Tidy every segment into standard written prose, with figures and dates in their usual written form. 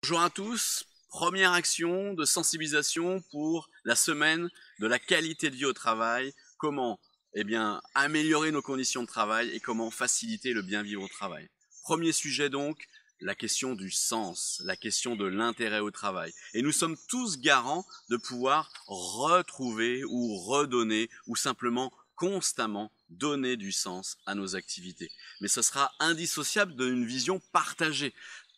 Bonjour à tous, première action de sensibilisation pour la semaine de la qualité de vie au travail. Comment améliorer nos conditions de travail et comment faciliter le bien vivre au travail. Premier sujet donc, la question du sens, la question de l'intérêt au travail. Et nous sommes tous garants de pouvoir retrouver ou redonner ou simplement constamment donner du sens à nos activités. Mais ce sera indissociable d'une vision partagée.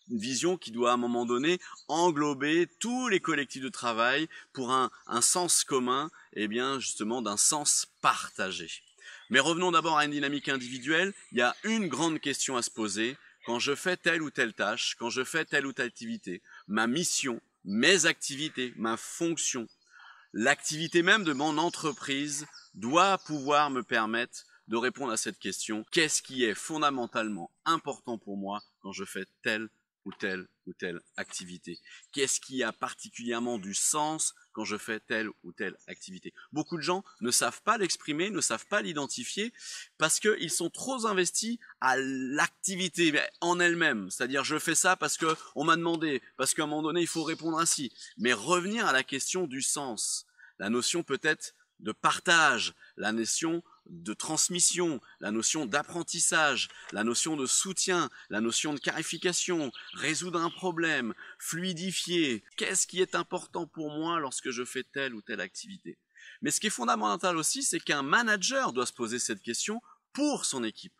Une vision qui doit à un moment donné englober tous les collectifs de travail pour un sens commun, et bien justement d'un sens partagé. Mais revenons d'abord à une dynamique individuelle. Il y a une grande question à se poser quand je fais telle ou telle tâche, quand je fais telle ou telle activité. Ma mission, mes activités, ma fonction, l'activité même de mon entreprise doit pouvoir me permettre de répondre à cette question. Qu'est-ce qui est fondamentalement important pour moi quand je fais telle ou telle activité? Qu'est-ce qui a particulièrement du sens quand je fais telle ou telle activité? Beaucoup de gens ne savent pas l'exprimer, ne savent pas l'identifier parce qu'ils sont trop investis à l'activité en elle-même. C'est-à-dire je fais ça parce qu'on m'a demandé, parce qu'à un moment donné il faut répondre ainsi. Mais revenir à la question du sens, la notion peut-être de partage, la notion de transmission, la notion d'apprentissage, la notion de soutien, la notion de clarification, résoudre un problème, fluidifier. Qu'est-ce qui est important pour moi lorsque je fais telle ou telle activité? Mais ce qui est fondamental aussi, c'est qu'un manager doit se poser cette question pour son équipe.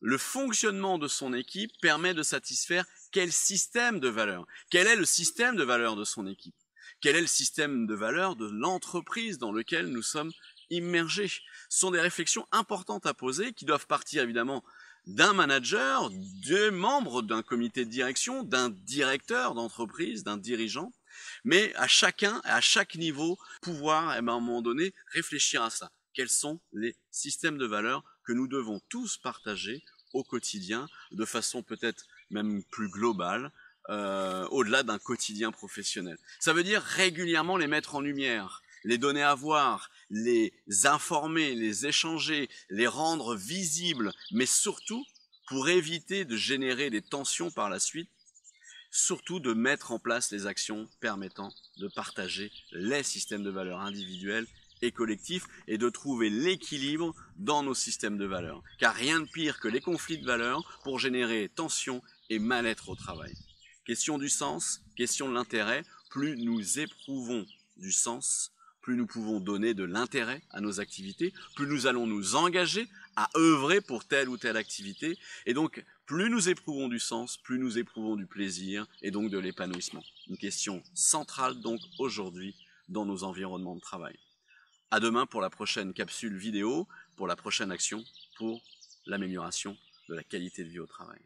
Le fonctionnement de son équipe permet de satisfaire quel système de valeurs? Quel est le système de valeurs de son équipe? Quel est le système de valeurs de l'entreprise dans lequel nous sommes immergés? Ce sont des réflexions importantes à poser qui doivent partir évidemment d'un manager, des membres d'un comité de direction, d'un directeur d'entreprise, d'un dirigeant, mais à chacun, à chaque niveau, pouvoir à un moment donné réfléchir à ça. Quels sont les systèmes de valeurs que nous devons tous partager au quotidien, de façon peut-être même plus globale, au-delà d'un quotidien professionnel. Ça veut dire régulièrement les mettre en lumière, les donner à voir, les informer, les échanger, les rendre visibles, mais surtout, pour éviter de générer des tensions par la suite, surtout de mettre en place les actions permettant de partager les systèmes de valeurs individuels et collectifs et de trouver l'équilibre dans nos systèmes de valeurs. Car rien de pire que les conflits de valeurs pour générer tension et mal-être au travail. Question du sens, question de l'intérêt. Plus nous éprouvons du sens, plus nous pouvons donner de l'intérêt à nos activités, plus nous allons nous engager à œuvrer pour telle ou telle activité. Et donc, plus nous éprouvons du sens, plus nous éprouvons du plaisir et donc de l'épanouissement. Une question centrale donc aujourd'hui dans nos environnements de travail. À demain pour la prochaine capsule vidéo, pour la prochaine action, pour l'amélioration de la qualité de vie au travail.